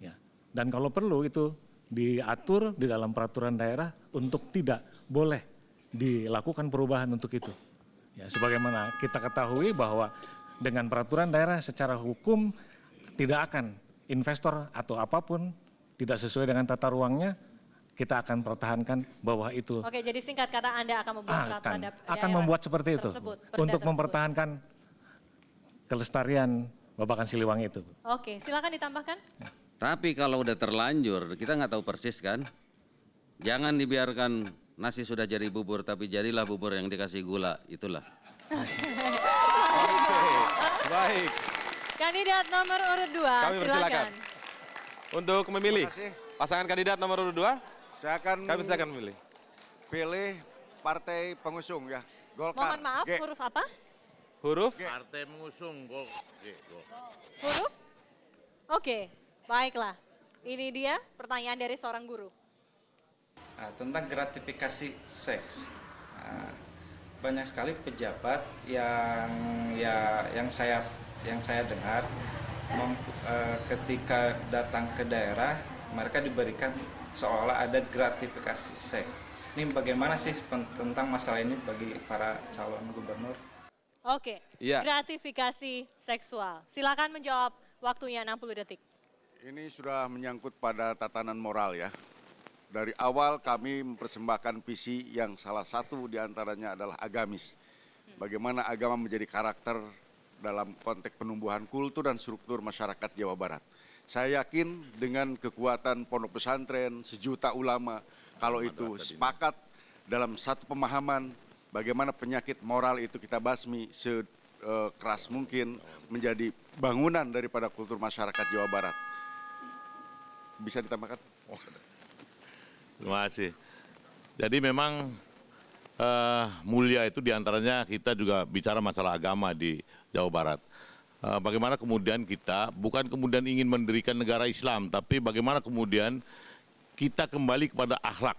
ya. Dan kalau perlu itu diatur di dalam peraturan daerah untuk tidak boleh dilakukan perubahan untuk itu. Ya, sebagaimana kita ketahui bahwa dengan peraturan daerah secara hukum tidak akan investor atau apapun tidak sesuai dengan tata ruangnya kita akan pertahankan bahwa itu Oke, jadi singkat kata Anda akan membuat peraturan terhadap akan daerah membuat seperti itu tersebut, perda untuk tersebut. mempertahankan kelestarian Babakan Siliwangi itu. Oke, silakan ditambahkan. Tapi kalau udah terlanjur, kita nggak tahu persis kan. Jangan dibiarkan nasi sudah jadi bubur, tapi jadilah bubur yang dikasih gula, itulah. Baik, Kandidat nomor urut 2, kami persilakan. silakan. Untuk memilih Terima kasih. pasangan kandidat nomor urut 2, Saya akan kami silakan memilih. pilih partai pengusung ya, Golkar. Mohon maaf, G. huruf apa? Huruf? Partai mengusung. Huruf? Oke, baiklah. Ini dia pertanyaan dari seorang guru. Tentang gratifikasi seks. Banyak sekali pejabat yang saya dengar ketika datang ke daerah mereka diberikan seolah ada gratifikasi seks. Ini bagaimana sih tentang masalah ini bagi para calon gubernur? Oke, Iya. gratifikasi seksual. Silakan menjawab, waktunya 60 detik. Ini sudah menyangkut pada tatanan moral ya. Dari awal kami mempersembahkan visi yang salah satu diantaranya adalah agamis. Bagaimana agama menjadi karakter dalam konteks penumbuhan kultur dan struktur masyarakat Jawa Barat. Saya yakin dengan kekuatan pondok pesantren, sejuta ulama, kalau itu sepakat dalam satu pemahaman bagaimana penyakit moral itu kita basmi sekeras mungkin menjadi bangunan daripada kultur masyarakat Jawa Barat. Bisa ditambahkan? Terima kasih. Jadi memang mulia itu diantaranya kita juga bicara masalah agama di Jawa Barat. Bagaimana kemudian kita bukan kemudian ingin mendirikan negara Islam, tapi bagaimana kemudian kita kembali kepada akhlak.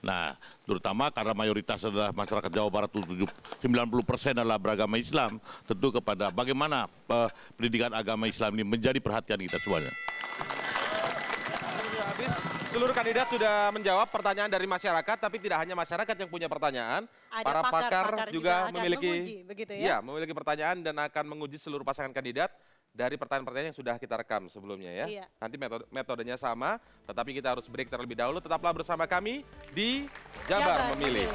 Nah, terutama karena mayoritas adalah masyarakat Jawa Barat 90% adalah beragama Islam, tentu kepada bagaimana pendidikan agama Islam ini menjadi perhatian kita semuanya. Habis, seluruh kandidat sudah menjawab pertanyaan dari masyarakat, tapi tidak hanya masyarakat yang punya pertanyaan. Ada para pakar juga akan memiliki menguji, begitu ya? memiliki pertanyaan dan akan menguji seluruh pasangan kandidat dari pertanyaan-pertanyaan yang sudah kita rekam sebelumnya ya. Iya. Nanti metodenya sama, tetapi kita harus break terlebih dahulu. Tetaplah bersama kami di Jabar Memilih.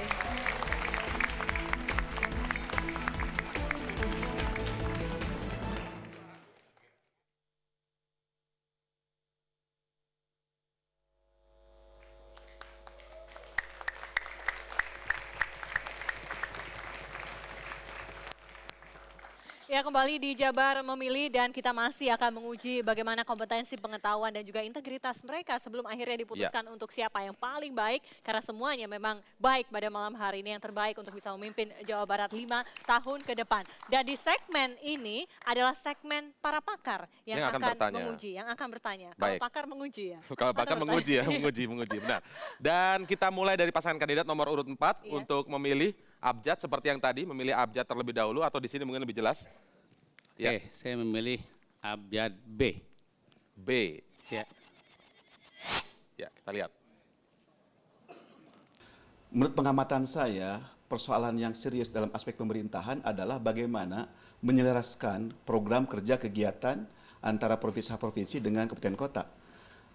Ya, kembali di Jabar Memilih dan kita masih akan menguji bagaimana kompetensi pengetahuan dan juga integritas mereka sebelum akhirnya diputuskan untuk siapa yang paling baik, karena semuanya memang baik pada malam hari ini, yang terbaik untuk bisa memimpin Jawa Barat 5 tahun ke depan. Dan di segmen ini adalah segmen para pakar yang akan menguji, yang akan bertanya. Kalau pakar menguji ya? Kalau pakar menguji ya, menguji. Benar. Dan kita mulai dari pasangan kandidat nomor urut 4 untuk memilih abjad seperti yang tadi, memilih abjad terlebih dahulu atau di sini mungkin lebih jelas. Oke, saya memilih abjad B. B. Ya. Ya, kita lihat. Menurut pengamatan saya, persoalan yang serius dalam aspek pemerintahan adalah bagaimana menyelaraskan program kerja kegiatan antara provinsi dengan kabupaten kota.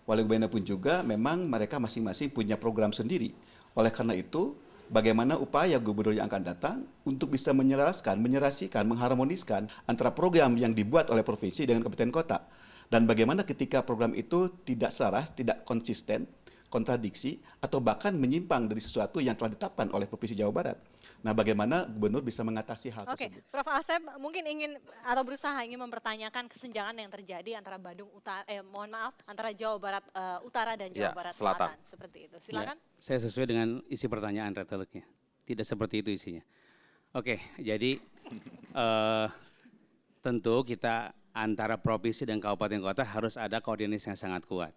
Walaupun pun juga memang mereka masing-masing punya program sendiri. Oleh karena itu, bagaimana upaya gubernur yang akan datang untuk bisa menyelaraskan, menyerasikan, mengharmoniskan antara program yang dibuat oleh provinsi dengan kabupaten kota. Dan bagaimana ketika program itu tidak selaras, tidak konsisten, kontradiksi, atau bahkan menyimpang dari sesuatu yang telah ditetapkan oleh Provinsi Jawa Barat. Nah, bagaimana gubernur bisa mengatasi hal tersebut? Oke, Prof. Asep mungkin ingin atau berusaha ingin mempertanyakan kesenjangan yang terjadi antara antara Jawa Barat Utara dan Jawa Barat Selatan. Seperti itu. Silakan. Ya, saya sesuai dengan isi pertanyaan retoriknya. Tidak seperti itu isinya. Oke, jadi tentu kita antara provinsi dan kabupaten kota harus ada koordinasi yang sangat kuat.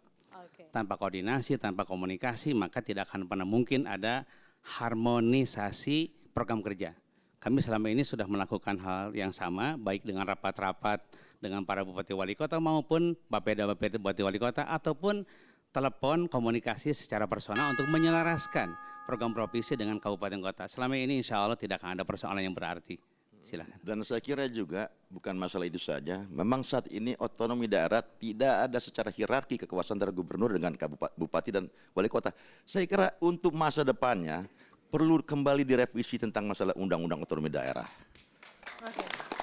Tanpa koordinasi, tanpa komunikasi, maka tidak akan pernah mungkin ada harmonisasi program kerja. Kami selama ini sudah melakukan hal yang sama, baik dengan rapat-rapat dengan para bupati wali kota maupun bapeda-bapeda bupati wali kota, ataupun telepon komunikasi secara personal untuk menyelaraskan program provinsi dengan kabupaten kota. Selama ini insya Allah tidak akan ada persoalan yang berarti. Silakan. Dan saya kira juga bukan masalah itu saja. Memang saat ini otonomi daerah tidak ada secara hierarki kekuasaan antara gubernur dengan bupati dan wali kota. Saya kira untuk masa depannya perlu kembali direvisi tentang masalah undang-undang otonomi daerah.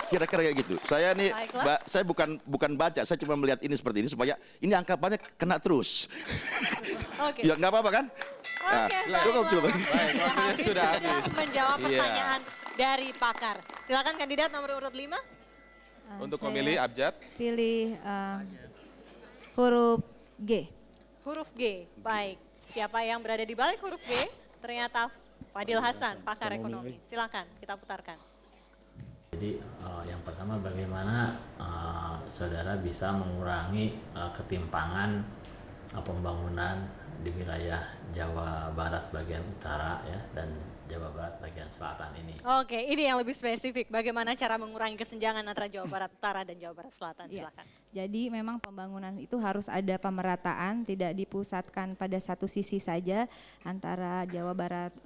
Kira-kira kayak gitu. Saya nih, saya bukan baca, saya cuma melihat ini seperti ini supaya ini angkapannya kena terus. Ya nggak apa-apa kan? Cukup. Waktunya sudah habis. Menjawab pertanyaan dari pakar. Silakan kandidat nomor urut 5. Untuk Saya memilih abjad. Pilih huruf G. Huruf G, baik. Siapa yang berada di balik huruf G? Ternyata Fadil Hasan, pakar ekonomi. Silakan, kita putarkan. Jadi yang pertama bagaimana saudara bisa mengurangi ketimpangan pembangunan di wilayah Jawa Barat bagian utara ya dan Jawa Barat bagian selatan ini. Oke, ini yang lebih spesifik. Bagaimana cara mengurangi kesenjangan antara Jawa Barat Utara dan Jawa Barat Selatan? Silakan. Jadi memang pembangunan itu harus ada pemerataan, tidak dipusatkan pada satu sisi saja antara Jawa Barat,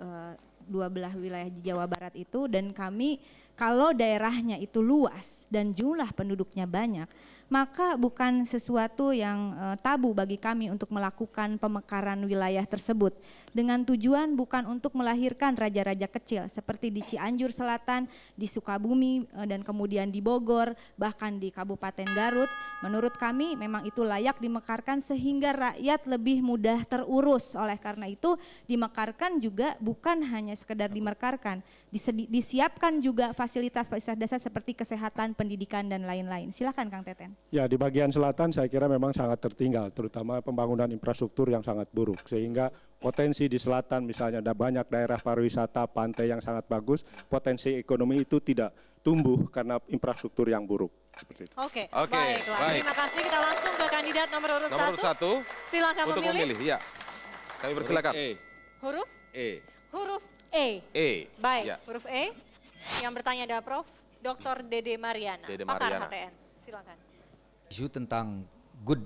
dua belah wilayah di Jawa Barat itu, dan kami kalau daerahnya itu luas dan jumlah penduduknya banyak, maka bukan sesuatu yang tabu bagi kami untuk melakukan pemekaran wilayah tersebut dengan tujuan bukan untuk melahirkan raja-raja kecil seperti di Cianjur Selatan, di Sukabumi, dan kemudian di Bogor, bahkan di Kabupaten Garut. Menurut kami memang itu layak dimekarkan sehingga rakyat lebih mudah terurus. Oleh karena itu dimekarkan juga bukan hanya sekedar dimekarkan, disiapkan juga fasilitas-fasilitas dasar seperti kesehatan, pendidikan, dan lain-lain. Silakan Kang Teten. Ya, di bagian selatan saya kira memang sangat tertinggal, terutama pembangunan infrastruktur yang sangat buruk. Sehingga potensi di selatan misalnya ada banyak daerah pariwisata, pantai yang sangat bagus, potensi ekonomi itu tidak tumbuh karena infrastruktur yang buruk. Seperti itu. Oke, baiklah. Terima kasih, kita langsung ke kandidat nomor urut 1. Silakan untuk memilih. Ya, kami persilakan. Huruf? E. Huruf E. Baik, Ya. huruf E. Yang bertanya adalah Prof. Dr. Dede Mariana, pakar HTN. Silakan. Isu tentang good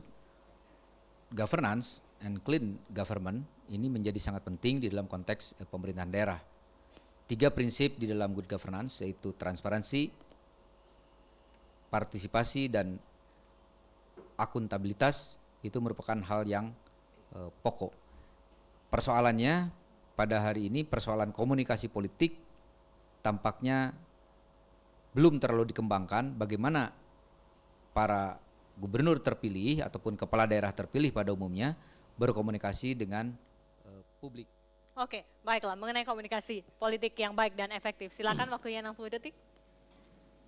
governance and clean government ini menjadi sangat penting di dalam konteks pemerintahan daerah. 3 prinsip di dalam good governance yaitu transparansi, partisipasi, dan akuntabilitas itu merupakan hal yang pokok. Persoalannya pada hari ini persoalan komunikasi politik tampaknya belum terlalu dikembangkan. Bagaimana para gubernur terpilih ataupun kepala daerah terpilih pada umumnya berkomunikasi dengan publik. Oke, baiklah, mengenai komunikasi politik yang baik dan efektif. Silakan waktunya 60 detik.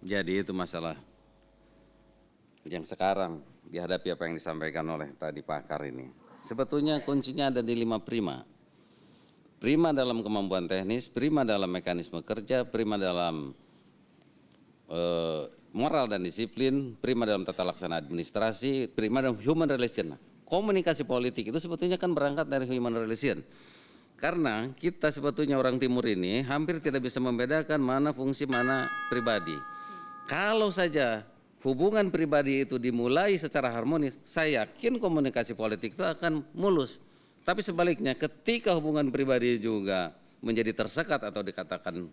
Jadi itu masalah yang sekarang dihadapi apa yang disampaikan oleh tadi pakar ini. Sebetulnya kuncinya ada di 5 prima. Prima dalam kemampuan teknis, prima dalam mekanisme kerja, prima dalam moral dan disiplin, prima dalam tata laksana administrasi, prima dalam human relation. Komunikasi politik itu sebetulnya kan berangkat dari human relation. Karena kita sebetulnya orang timur ini hampir tidak bisa membedakan mana fungsi, mana pribadi. Kalau saja hubungan pribadi itu dimulai secara harmonis, saya yakin komunikasi politik itu akan mulus. Tapi sebaliknya ketika hubungan pribadi juga menjadi tersekat atau dikatakan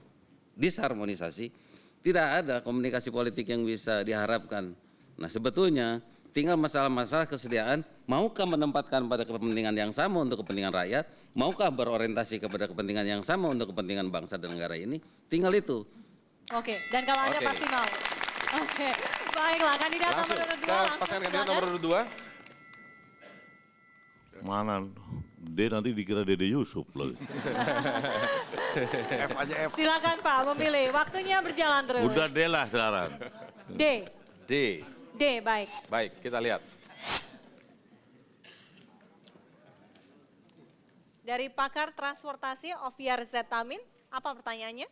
disharmonisasi, tidak ada komunikasi politik yang bisa diharapkan. Nah sebetulnya tinggal masalah-masalah kesediaan, maukah menempatkan pada kepentingan yang sama untuk kepentingan rakyat, maukah berorientasi kepada kepentingan yang sama untuk kepentingan bangsa dan negara ini, tinggal itu. Oke, dan kalau Anda pasti mau. Oke, baiklah, kandidat nomor urut 2. Pasangan kandidat nomor urut 2. Mana? D nanti dikira Dede Yusuf loh. F aja F. Silakan Pak memilih, waktunya berjalan terus. Udah D lah sekarang. D. D, baik. Baik, kita lihat. Dari pakar transportasi Oviar Zetamin, apa pertanyaannya?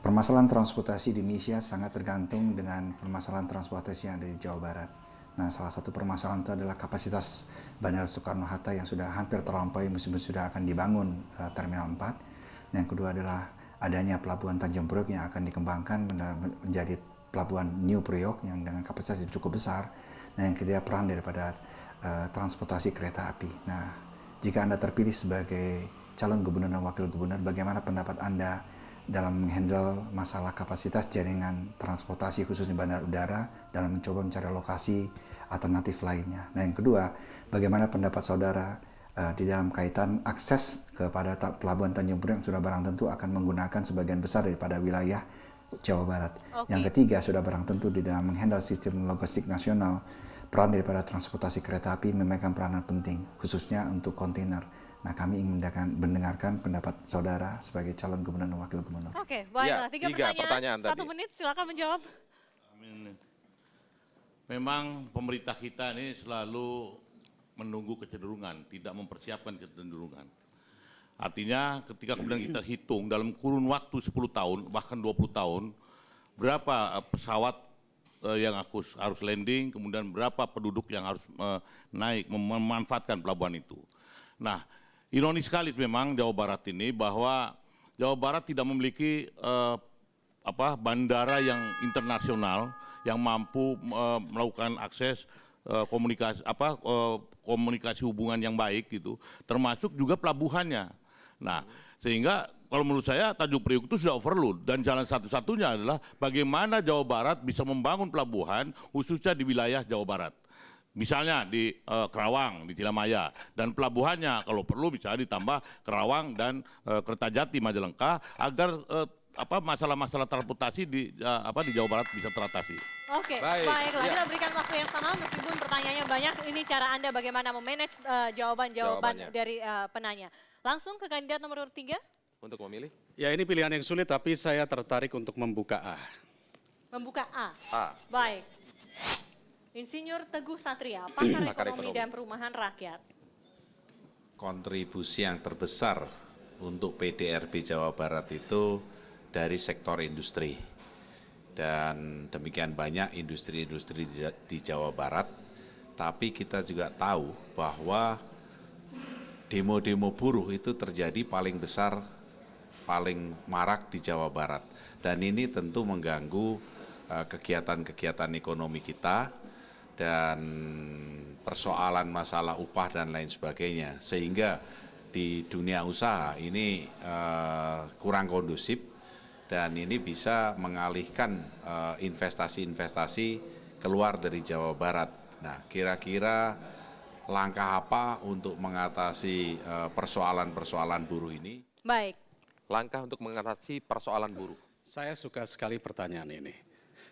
Permasalahan transportasi di Indonesia sangat tergantung dengan permasalahan transportasi yang ada di Jawa Barat. Nah, salah satu permasalahan itu adalah kapasitas Bandara Soekarno-Hatta yang sudah hampir terlampaui meskipun sudah akan dibangun Terminal 4. Yang kedua adalah adanya Pelabuhan Tanjung Priok yang akan dikembangkan menjadi Pelabuhan New Priok yang dengan kapasitas yang cukup besar. Nah, yang ketiga peran daripada transportasi kereta api. Nah, jika Anda terpilih sebagai calon gubernur dan wakil gubernur, bagaimana pendapat Anda dalam menghandle masalah kapasitas jaringan transportasi khususnya bandara udara dalam mencoba mencari lokasi alternatif lainnya. Nah yang kedua, bagaimana pendapat saudara di dalam kaitan akses kepada pelabuhan Tanjung Priok yang sudah barang tentu akan menggunakan sebagian besar daripada wilayah Jawa Barat. Yang ketiga, sudah barang tentu di dalam menghandle sistem logistik nasional, peran daripada transportasi kereta api memegang peranan penting, khususnya untuk kontainer. Nah, kami ingin mendengarkan pendapat saudara sebagai calon gubernur dan wakil gubernur. Oke, baiklah. Tiga pertanyaan tadi. 1 menit, silakan menjawab. Memang pemerintah kita ini selalu menunggu kecenderungan, tidak mempersiapkan kecenderungan. Artinya ketika kemudian kita hitung dalam kurun waktu 10 tahun, bahkan 20 tahun, berapa pesawat yang harus landing, kemudian berapa penduduk yang harus naik, memanfaatkan pelabuhan itu. Nah, ironis sekali memang Jawa Barat ini bahwa Jawa Barat tidak memiliki bandara yang internasional yang mampu melakukan akses komunikasi hubungan yang baik gitu, termasuk juga pelabuhannya. Nah, sehingga kalau menurut saya Tanjung Priok itu sudah overload dan jalan satu-satunya adalah bagaimana Jawa Barat bisa membangun pelabuhan khususnya di wilayah Jawa Barat. Misalnya di Kerawang, di Cilamaya, dan pelabuhannya kalau perlu bisa ditambah Kerawang dan Kertajati, Majalengka agar masalah-masalah transportasi di Jawa Barat bisa teratasi. Oke, baiklah. Kita berikan waktu yang sama meskipun pertanyaannya banyak. Ini cara Anda bagaimana memanage jawaban-jawaban dari penanya. Langsung ke kandidat nomor 3. Untuk memilih? Ya ini pilihan yang sulit tapi saya tertarik untuk membuka A. Membuka A. Baik. Insinyur Teguh Satria, pakar ekonomi dan perumahan rakyat. Kontribusi yang terbesar untuk PDRB Jawa Barat itu dari sektor industri. Dan demikian banyak industri-industri di Jawa Barat, tapi kita juga tahu bahwa demo-demo buruh itu terjadi paling besar, paling marak di Jawa Barat. Dan ini tentu mengganggu kegiatan-kegiatan ekonomi kita dan persoalan masalah upah dan lain sebagainya. Sehingga di dunia usaha ini kurang kondusif dan ini bisa mengalihkan investasi-investasi keluar dari Jawa Barat. Nah, kira-kira langkah apa untuk mengatasi persoalan-persoalan buruh ini? Baik. Langkah untuk mengatasi persoalan buruh. Saya suka sekali pertanyaan ini.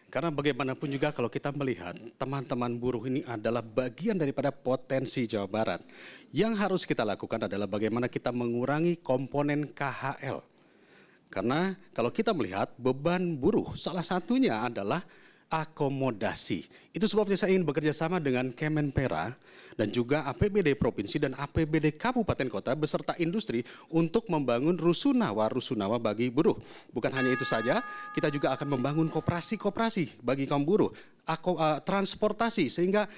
Karena bagaimanapun juga kalau kita melihat teman-teman buruh ini adalah bagian daripada potensi Jawa Barat. Yang harus kita lakukan adalah bagaimana kita mengurangi komponen KHL. Karena kalau kita melihat beban buruh salah satunya adalah akomodasi. Itu sebabnya saya ingin bekerja sama dengan Kemenpera dan juga APBD Provinsi dan APBD Kabupaten Kota beserta industri untuk membangun rusunawa bagi buruh. Bukan hanya itu saja, kita juga akan membangun koperasi-koperasi bagi kaum buruh, transportasi sehingga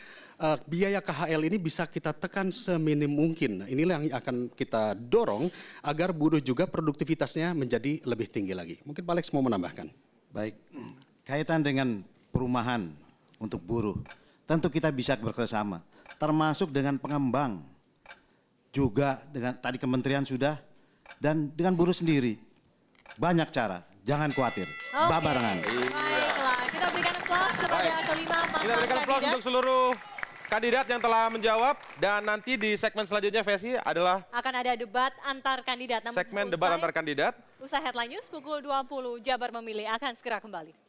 biaya KHL ini bisa kita tekan seminim mungkin. Inilah yang akan kita dorong agar buruh juga produktivitasnya menjadi lebih tinggi lagi. Mungkin Pak Alex mau menambahkan. Baik, kaitan dengan perumahan untuk buruh, tentu kita bisa bekerjasama, termasuk dengan pengembang, juga dengan tadi kementerian sudah, dan dengan buruh sendiri. Banyak cara, jangan khawatir, barengan. Baiklah, kita berikan aplaus kepada kelima mantan Kita berikan aplaus kandidat. untuk seluruh kandidat yang telah menjawab dan nanti di segmen selanjutnya Vesi adalah Akan ada debat antar kandidat. segmen debat antar kandidat. Usai headline news pukul 20, Jabar Memilih akan segera kembali.